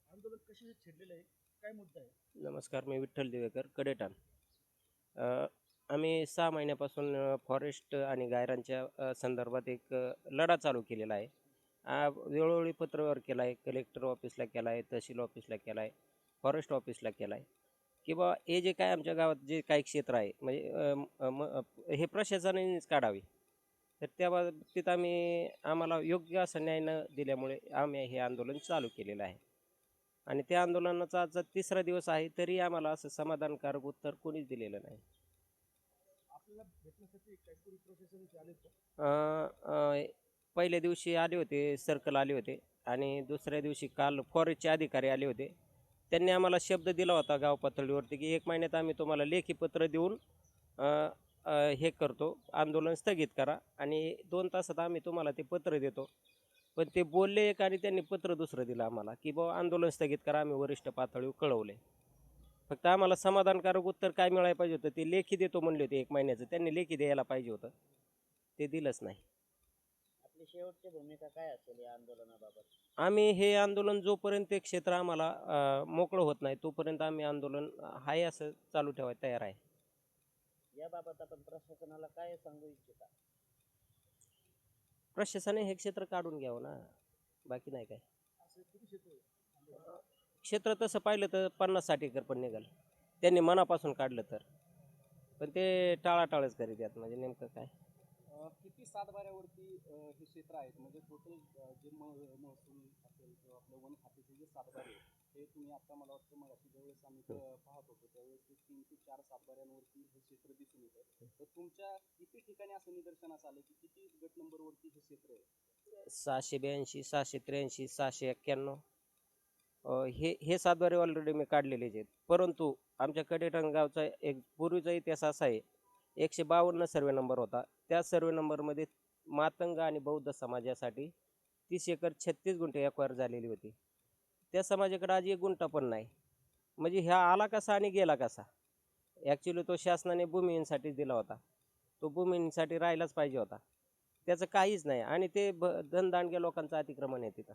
आंदोलन कशी छेडलेलं आहे, काय मुद्दा आहे? नमस्कार, मी विठ्ठल दिवेकर, कडेटान. आम्ही 6 महिन्यापासून फॉरेस्ट आणि गायरांच्या संदर्भात एक लढा चालू केलेला आहे. वेळोवेळी पत्रव्यवहार केला आहे, कलेक्टर ऑफिसला केला आहे, तहसील ऑफिसला केला आहे, फॉरेस्ट ऑफिसला केला आहे, की बा हे जे काय आमच्या गावात जे काही क्षेत्र आहे म्हणजे हे प्रशासनानेच काढावे. तर त्या बाबतीत आम्हाला योग्य असं न्याय न दिल्यामुळे आम्ही हे आंदोलन चालू केलेलं आहे. आणि त्या आंदोलनाचा आजचा 3रा दिवस आहे, तरी आम्हाला असं समाधानकारक उत्तर कोणीच दिलेलं नाही. आपल्याला भेटण्यासाठी काहीतरी प्रशासनाचे आले का? पहिल्या दिवशी आले होते, सर्कल आले होते आणि दुसऱ्या दिवशी काल फॉरेस्टचे अधिकारी आले होते. त्यांनी आम्हाला शब्द दिला होता गाव पातळीवरती की 1 महिन्यात आम्ही तुम्हाला लेखी पत्र देऊन अ, अ, हे करतो, आंदोलन स्थगित करा आणि 2 तासात आम्ही तुम्हाला ते पत्र देतो. पण ते बोलले एक आणि त्यांनी पत्र दुसरं दिलं आम्हाला की बाबा आंदोलन स्थगित करा, आम्ही वरिष्ठ पातळीवर कळवले. फक्त आम्हाला समाधानकारक उत्तर काय मिळायला पाहिजे होतं, ते लेखी देतो म्हणले होते 1 महिन्याचं, त्यांनी लेखी द्यायला पाहिजे होतं, ते दिलंच नाही. आपली शेवटची भूमिका काय असेल या आंदोलनाबाबत? आम्ही हे आंदोलन जोपर्यंत ते क्षेत्र आम्हाला मोकळं होत नाही तोपर्यंत आम्ही आंदोलन आहे असं चालू ठेवायला तयार आहे. याबाबत आपण प्रशासनाला काय सांगू इच्छिता? प्रशासनाने हे क्षेत्र काढून घ्यावं ना, बाकी नाही काय. असं किती क्षेत्र आहे? क्षेत्र तसं पाहिलं तर 50-60 एकर पण निघाल, त्यांनी मनापासून काढलं तर. पण ते टाळाटाळच करीत आहेत, म्हणजे नेमकं काय. किती सातबाऱ्यावरती हे क्षेत्र आहेत, म्हणजे टोटल जे महसूल असेल किंवा आपलं वन खात्याचे जे सातबारे आहेत, हे तुम्ही आता मला वाटतं मग ज्यावेळेस आम्ही पाहत होतो त्यावेळेस ते 3 ते 4 सातबाऱ्यांवरती हे क्षेत्र दिसून येतं. तर तुमच्या किती ठिकाणी असं निदर्शनास आलं की किती गट नंबरवरती हे क्षेत्र आहे? 682, 683, 691 हे हे सातबारे ऑलरेडी मी काढलेलेच आहेत. परंतु आमच्या कडेटन गावचा एक पूर्वीचा इतिहास असा आहे, 152 सर्वे नंबर होता. त्या सर्वे नंबरमध्ये मातंग आणि बौद्ध समाजासाठी 30 एकर 36 गुंठे एक्वायर झालेली होती. त्या समाजाकडे आज 1 गुंठा पण नाही. म्हणजे ह्या आला कसा आणि गेला कसा? ॲक्च्युली तो शासनाने भूमिहीनसाठीच दिला होता. तो भूमिहीनसाठी राहिलाच पाहिजे होता. त्याचं काहीच नाही आणि ते धनदांडग्या लोकांचं अतिक्रमण आहे तिथं.